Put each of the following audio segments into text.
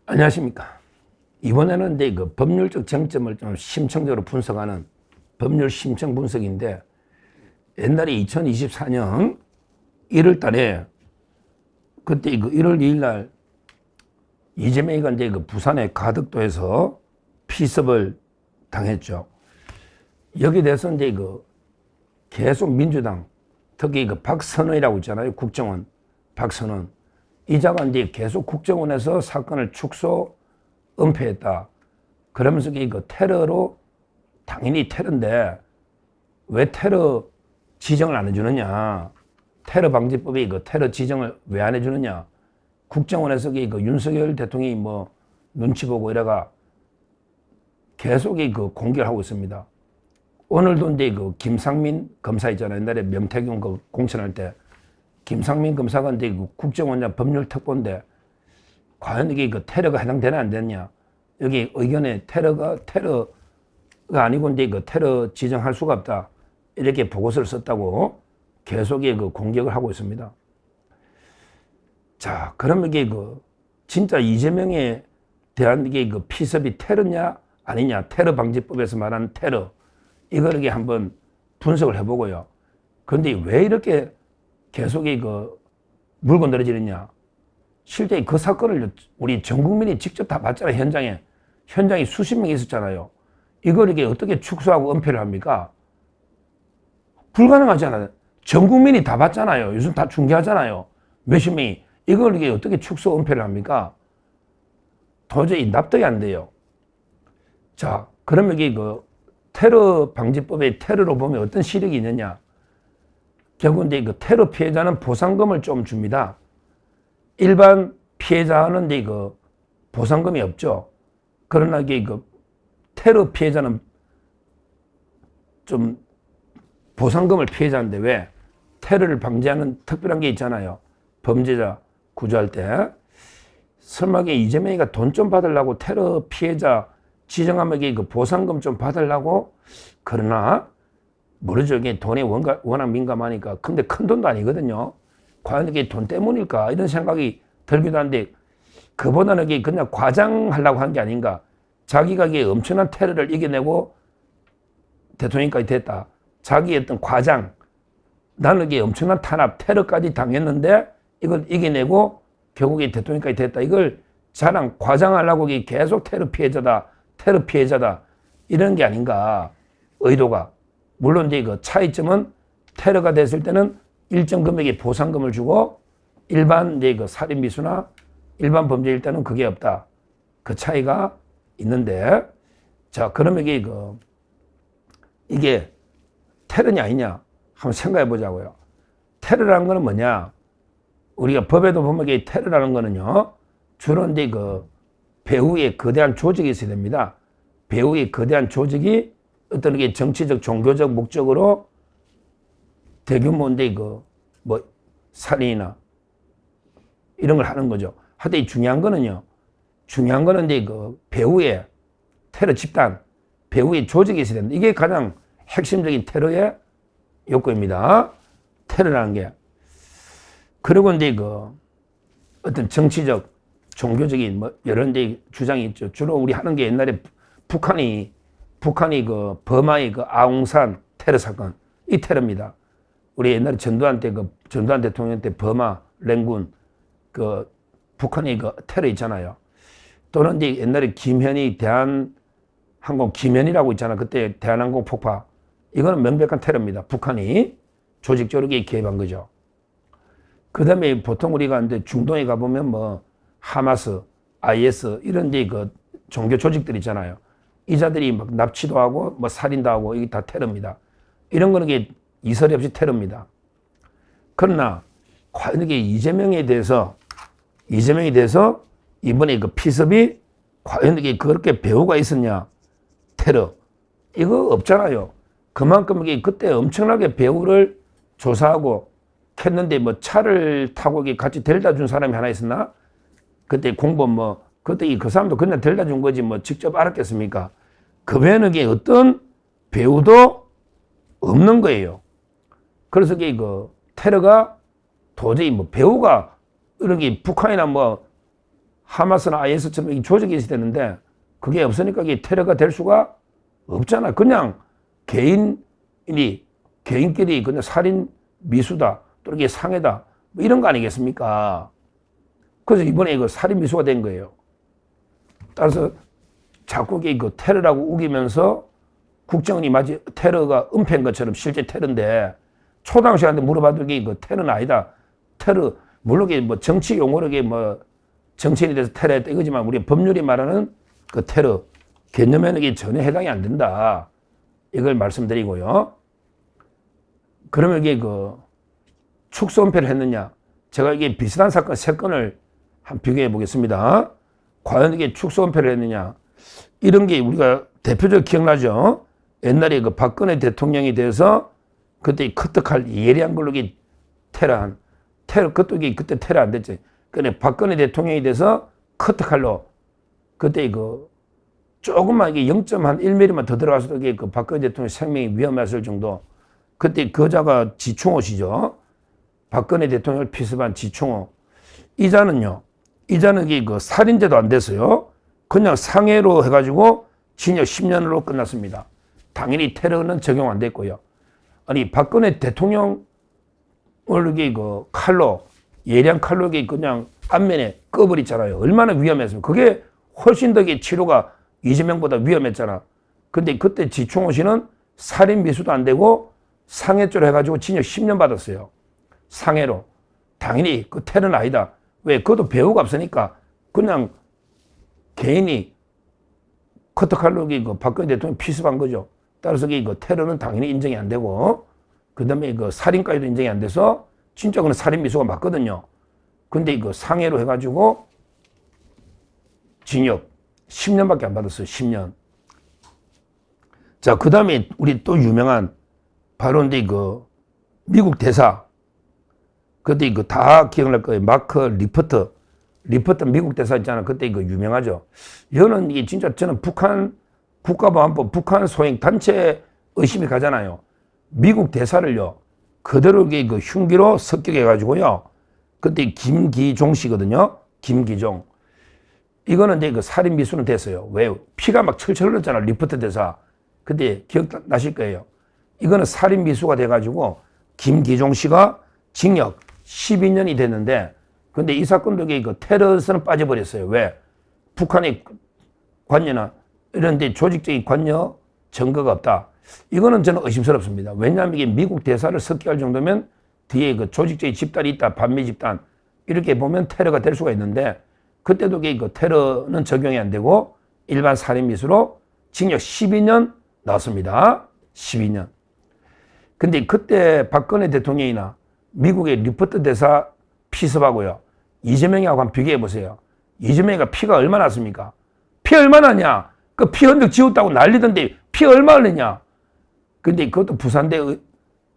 안녕하십니까. 이번에는 이제 그 법률적 쟁점을 좀 심층적으로 분석하는 법률 심층 분석인데, 옛날에 2024년 1월 달에 그때 그 1월 2일 날 이재명이가 이제 그 부산의 가덕도에서 피습을 당했죠. 여기에 대해서 이제 그 계속 민주당, 특히 그 박선원이라고 있잖아요. 국정원 박선원. 이자가 이제 계속 국정원에서 사건을 축소, 은폐했다. 그러면서 그 테러로, 당연히 테러인데 왜 테러 지정을 안 해주느냐. 테러 방지법이 그 테러 지정을 왜 안 해주느냐. 국정원에서 그 윤석열 대통령이 뭐 눈치 보고 이래가 계속 그 공격을 하고 있습니다. 오늘도 이제 그 김상민 검사 있잖아요. 옛날에 명태균 그 공천할 때 김상민 검사가 이제 그 국정원장 법률특보인데 과연 이게 그 테러가 해당되나 안 되냐. 여기 의견에 테러가 아니고 이제 그 테러 지정할 수가 없다. 이렇게 보고서를 썼다고 계속 그 공격을 하고 있습니다. 자, 그러면 이게 그 진짜 이재명에 대한 이게 그 피습이 테러냐 아니냐. 테러 방지법에서 말하는 테러. 이걸 이렇게 한번 분석을 해보고요. 그런데 왜 이렇게 계속 그 물고 늘어지느냐. 실제 그 사건을 우리 전 국민이 직접 다 봤잖아요. 현장에 수십 명이 있었잖아요. 이걸 이게 어떻게 축소하고 은폐를 합니까? 불가능하잖아요. 전 국민이 다 봤잖아요. 요즘 다 중계하잖아요. 몇십 명이. 이걸 이게 어떻게 축소 은폐를 합니까? 도저히 납득이 안 돼요. 자, 그러면 이게 그 테러 방지법의 테러로 보면 어떤 시력이 있느냐? 결국 이제 그 테러 피해자는 보상금을 좀 줍니다. 일반 피해자는 이제 그 보상금이 없죠. 그러나 이게 그 테러 피해자는 좀 보상금을 피해자인데 왜? 테러를 방지하는 특별한 게 있잖아요. 범죄자 구조할 때. 설마 이재명이가 돈 좀 받으려고 테러 피해자 지정하면 그 보상금 좀 받으려고? 그러나 모르죠. 이게 돈에 워낙 민감하니까. 근데 큰 돈도 아니거든요. 과연 이게 돈 때문일까? 이런 생각이 들기도 한데, 그보다는 이게 그냥 과장하려고 한 게 아닌가. 자기가 이게 엄청난 테러를 이겨내고 대통령까지 됐다. 자기의 어떤 과장. 나는 이게 엄청난 탄압, 테러까지 당했는데 이걸 이겨내고 결국에 대통령까지 됐다. 이걸 자랑, 과장하려고 계속 테러 피해자다. 이런 게 아닌가. 의도가. 물론 이제 그 차이점은 테러가 됐을 때는 일정 금액의 보상금을 주고 일반 이제 그 살인 미수나 일반 범죄일 때는 그게 없다. 그 차이가 있는데, 자, 그러면 이게 테러냐 아니냐 한번 생각해 보자고요. 테러라는 거는 뭐냐? 우리가 법에도 보면 이게 테러라는 거는요, 주로 이제 그 배후에 거대한 조직이 있어야 됩니다. 배후에 거대한 조직이 어떤 게 정치적, 종교적 목적으로 대규모인데 뭐 살인이나 이런 걸 하는 거죠. 하여튼 중요한 거는 이제 그 배후에 테러 집단, 배후에 조직이 있어야 된다. 이게 가장 핵심적인 테러의 요건입니다. 테러라는 게. 그리고 이제 그 어떤 정치적, 종교적인 뭐 여러 이제 주장이 있죠. 주로 우리 하는 게 옛날에 북한이 그 버마의 그 아웅산 테러 사건, 이 테러입니다. 우리 옛날에 전두환 대통령 때 버마 랭군 그 북한의 그 테러 있잖아요. 또는 이제 옛날에 김현희 대한항공 김현희라고 있잖아. 그때 대한항공 폭파. 이거는 명백한 테러입니다. 북한이 조직적으로 개입한 거죠. 그 다음에 보통 우리가 이제 중동에 가보면 뭐 하마스, IS 이런 이제 그 종교 조직들 있잖아요. 이 자들이 막 납치도 하고 뭐 살인도 하고 이게 다 테러입니다. 이런 거는 이게 이설이 없이 테러입니다. 그러나 과연 이게 이재명에 대해서 이번에 그 피습이 과연 이게 그렇게 배후가 있었냐? 테러. 이거 없잖아요. 그만큼 이게 그때 엄청나게 배후를 조사하고 했는데 뭐 차를 타고 같이 데려다 준 사람이 하나 있었나? 그때 공범 그때 그 사람도 그냥 데려다 준 거지 뭐 직접 알았겠습니까? 그 외에는 어떤 배우도 없는 거예요. 그래서 그 테러가 도저히 뭐 배우가 이런 게 북한이나 뭐 하마스나 IS처럼 이 조직이 있어야 되는데 그게 없으니까 이게 테러가 될 수가 없잖아. 그냥 개인끼리 그냥 살인 미수다 또 이게 상해다 뭐 이런 거 아니겠습니까? 그래서 이번에 이거 살인 미수가 된 거예요. 따라서 자꾸 이거 테러라고 우기면서 국정원이 마치 테러가 은폐인 것처럼 실제 테러인데 초등학생한테 물어봐도 이게 테러는 아니다. 테러 물론 이게 뭐 정치 용어로 이게 뭐 정치인에 대해서 테러했다 이거지만 우리 법률이 말하는 그 테러 개념에는 이게 전혀 해당이 안 된다. 이걸 말씀드리고요. 그러면 이게 축소 은폐를 했느냐? 제가 이게 비슷한 사건 세 건을 한번 비교해 보겠습니다. 과연 이게 축소 은폐를 했느냐? 이런 게 우리가 대표적으로 기억나죠? 옛날에 박근혜 대통령에 대해서 그때 커트칼 예리한 걸로 테러, 그것도 그때 테러 안 됐지. 근데 박근혜 대통령에 대해서 커트칼로 그때 조금만 이게 0.1mm만 더 들어가서도 박근혜 대통령 생명이 위험했을 정도. 그때 그 자가 지충호 씨죠. 박근혜 대통령을 피습한 지충호. 이 자는 살인죄도 안 됐어요. 그냥 상해로 해가지고 징역 10년으로 끝났습니다. 당연히 테러는 적용 안 됐고요. 아니, 박근혜 대통령을 칼로, 예리한 칼로 그냥 앞면에 꺼버리잖아요. 얼마나 위험했습니까? 그게 훨씬 더 치료가 이재명보다 위험했잖아. 근데 그때 지충호 씨는 살인 미수도 안 되고 상해죄로 해가지고 징역 10년 받았어요. 상해로. 당연히 그 테러는 아니다. 왜? 그것도 배우가 없으니까 그냥 개인이 커터칼로 박근혜 대통령 피습한 거죠. 따라서 테러는 당연히 인정이 안 되고, 그 다음에 살인까지도 인정이 안 돼서 진짜 그건 살인 미수가 맞거든요. 근데 상해로 해가지고 징역 10년밖에 안 받았어요. 10년. 자, 그 다음에 우리 또 유명한 바로 근데 미국 대사. 그때 다 기억날 거예요. 마크 리퍼트 미국 대사 있잖아. 그때 유명하죠. 이거는 이게 진짜 저는 북한 국가보안법 북한 소행 단체 의심이 가잖아요. 미국 대사를요. 그대로 흉기로 습격해가지고요. 그때 김기종 씨거든요. 김기종. 이거는 이제 살인 미수는 됐어요. 왜? 피가 막 철철 흘렀잖아. 리퍼트 대사. 그때 기억나실 거예요. 이거는 살인 미수가 돼가지고 김기종 씨가 징역 12년이 됐는데, 근데 이 사건도 테러에서는 빠져버렸어요. 왜? 북한의 관여나 이런 데 조직적인 관여 증거가 없다. 이거는 저는 의심스럽습니다. 왜냐하면 이게 미국 대사를 습격할 정도면 뒤에 조직적인 집단이 있다. 반미 집단. 이렇게 보면 테러가 될 수가 있는데, 그때도 테러는 적용이 안 되고 일반 살인 미수로 징역 12년 나왔습니다. 12년. 근데 그때 박근혜 대통령이나 미국의 리퍼트 대사 피습하고요. 이재명하고 한번 비교해 보세요. 이재명이가 피가 얼마나 났습니까? 피 얼마나 나냐? 그 피 흔적 지웠다고 난리던데 피 얼마나 났냐? 근데 그것도 부산대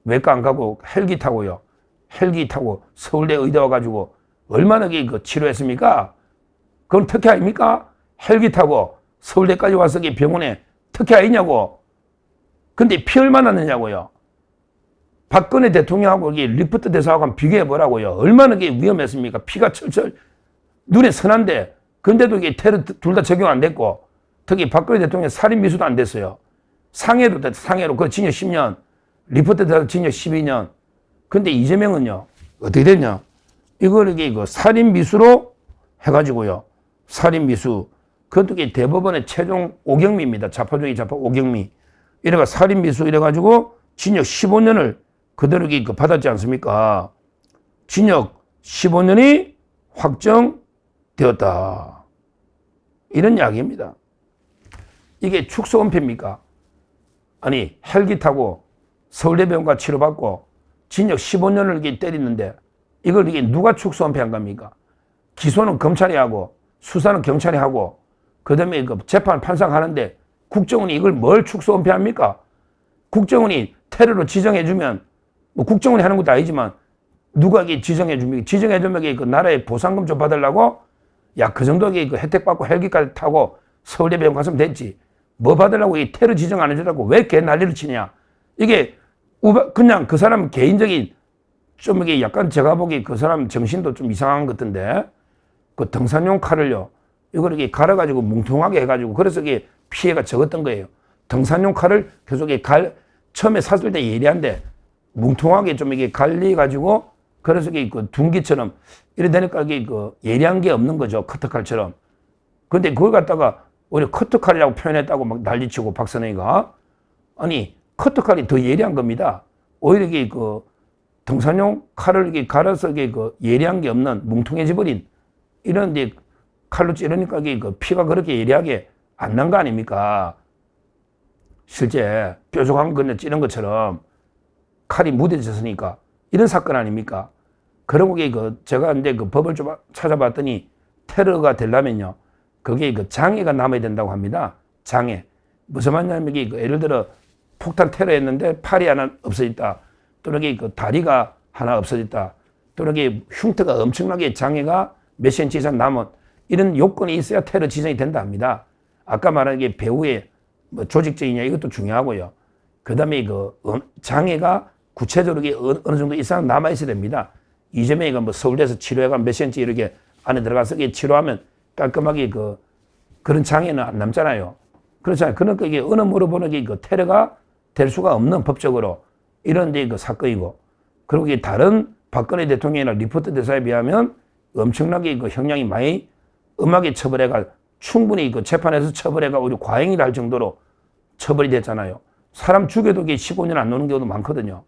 외과 안 가고 헬기 타고요. 헬기 타고 서울대 의대 와가지고 얼마나 치료했습니까? 그건 특혜 아닙니까? 헬기 타고 서울대까지 와서 병원에 특혜 아니냐고. 근데 피 얼마나 났냐고요. 박근혜 대통령하고 리퍼트 대사하고 한번 비교해 보라고요. 얼마나 위험했습니까? 피가 철철 눈에 선한데, 근데도 테러 둘 다 적용 안 됐고, 특히 박근혜 대통령 살인 미수도 안 됐어요. 상해로 그 징역 10년, 리퍼트 대사 징역 12년. 근데 이재명은요, 어떻게 됐냐? 이걸 살인 미수로 해가지고요. 살인 미수. 그것도 대법원의 최종 오경미입니다. 자포 중에 자포 오경미. 이래가 살인 미수 이래가지고 징역 15년을 그대로 받았지 않습니까? 징역 15년이 확정되었다. 이런 이야기입니다. 이게 축소 은폐입니까? 아니, 헬기 타고 서울대병원가 치료받고 징역 15년을 때리는데 이걸 누가 축소 은폐한 겁니까? 기소는 검찰이 하고 수사는 경찰이 하고 그 다음에 재판 판사하는데 국정원이 이걸 뭘 축소 은폐합니까? 국정원이 테러로 지정해주면 뭐 국정원이 하는 것도 아니지만 누가 지정해줍니까? 지정해주면 나라에 보상금 좀 받으려고? 야, 그 정도의 혜택 받고 헬기까지 타고 서울대병원 갔으면 됐지. 뭐 받으려고 테러 지정 안 해주려고 왜 개 난리를 치냐? 이게 그냥 그 사람 개인적인 좀 약간 제가 보기에 그 사람 정신도 좀 이상한 것 같은데 그 등산용 칼을요, 이걸 이렇게 갈아가지고 뭉퉁하게 해가지고 그래서 이게 피해가 적었던 거예요. 등산용 칼을 계속 처음에 샀을 때 예리한데 뭉퉁하게 좀 이게 갈려가지고 그래서 이게 그 둔기처럼 이래 되니까 이게 그 예리한 게 없는 거죠. 커터칼처럼. 근데 그걸 갖다가 오히려 커터칼이라고 표현했다고 막 난리치고 박선영이가. 아니, 커터칼이 더 예리한 겁니다. 오히려 이게 그 등산용 칼을 이렇게 갈아서 이게 그 예리한 게 없는 뭉퉁해져 버린 이런 데 칼로 찌르니까 이게 그 피가 그렇게 예리하게 안 난 거 아닙니까? 실제 뾰족한 거 찌른 것처럼 칼이 무뎌졌으니까 이런 사건 아닙니까? 그런 게 제가 이제 그 법을 좀 찾아봤더니 테러가 되려면요, 그게 그 장애가 남아야 된다고 합니다. 장애. 무슨 말이냐면 이게 예를 들어 폭탄 테러했는데 팔이 하나 없어졌다. 또는 이게 그 다리가 하나 없어졌다. 또는 이게 흉터가 엄청나게 장애가 몇 cm 이상 남은 이런 요건이 있어야 테러 지정이 된다 합니다. 아까 말한 게 배후의 뭐 조직적이냐 이것도 중요하고요. 그 다음에 그 장애가 구체적으로 어느 정도 이상 남아있어야 됩니다. 이재명이가 뭐 서울대에서 치료해가 몇 cm 이렇게 안에 들어가서 치료하면 깔끔하게 그런 장애는 안 남잖아요. 그렇잖아요. 그러니까 이게 어느 물어보는 게 테러가 될 수가 없는 법적으로 이런 데 사건이고, 그리고 이게 다른 박근혜 대통령이나 리포트 대사에 비하면 엄청나게 형량이 많이 엄하게 처벌해가 충분히 재판에서 처벌해가 오히려 과잉이라 할 정도로 처벌이 됐잖아요. 사람 죽여도 15년 안 노는 경우도 많거든요.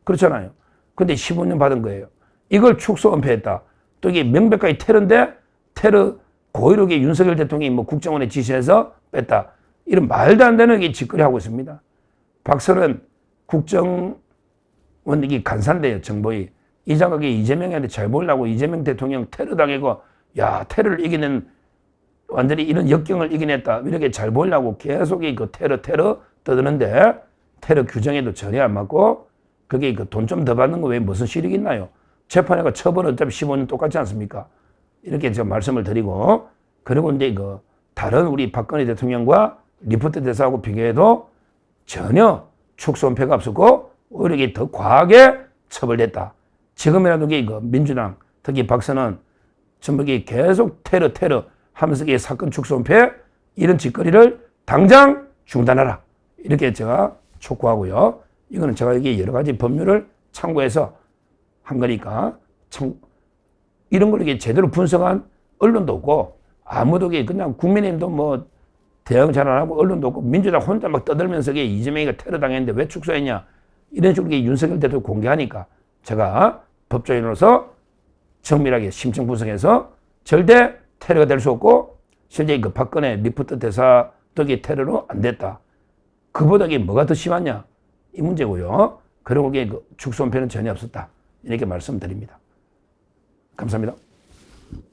그렇잖아요. 근데 15년 받은 거예요. 이걸 축소 은폐했다. 또 이게 명백하게 테러인데 테러 고의로 윤석열 대통령이 뭐 국정원에 지시해서 뺐다. 이런 말도 안 되는 게 짓거리 하고 있습니다. 박설은 국정원 이게 간사인데요, 정보위. 이 장각이 이재명한테 잘 보려고 이재명 대통령 테러 당하고, 야, 테러를 이겨낸, 완전히 이런 역경을 이겨냈다. 이렇게 잘 보려고 계속 테러 떠드는데, 테러 규정에도 전혀 안 맞고, 그게 돈 좀 더 받는 거 왜 무슨 실익이 있나요? 재판에가 처벌은 어차피 15년 똑같지 않습니까? 이렇게 제가 말씀을 드리고, 그리고 이제 다른 우리 박근혜 대통령과 리포트 대사하고 비교해도 전혀 축소 은폐가 없었고, 오히려 이게 더 과하게 처벌됐다. 지금이라도 민주당, 특히 박선은 전부 계속 테러 하면서 사건 축소 은폐 이런 짓거리를 당장 중단하라. 이렇게 제가 촉구하고요. 이거는 제가 여기 여러 가지 법률을 참고해서 한 거니까 이런 걸 제대로 분석한 언론도 없고, 아무도 그냥 국민의힘도 뭐 대응 잘 안 하고 언론도 없고, 민주당 혼자 막 떠들면서 이재명이가 테러 당했는데 왜 축소했냐 이런 식으로 윤석열 대통령 공개하니까 제가 법조인으로서 정밀하게 심층 분석해서 절대 테러가 될 수 없고, 실제 박근혜 리포트 대사도 테러로 안 됐다. 그보다 뭐가 더 심하냐 이 문제고요. 그리고 축소 은폐는 전혀 없었다. 이렇게 말씀드립니다. 감사합니다.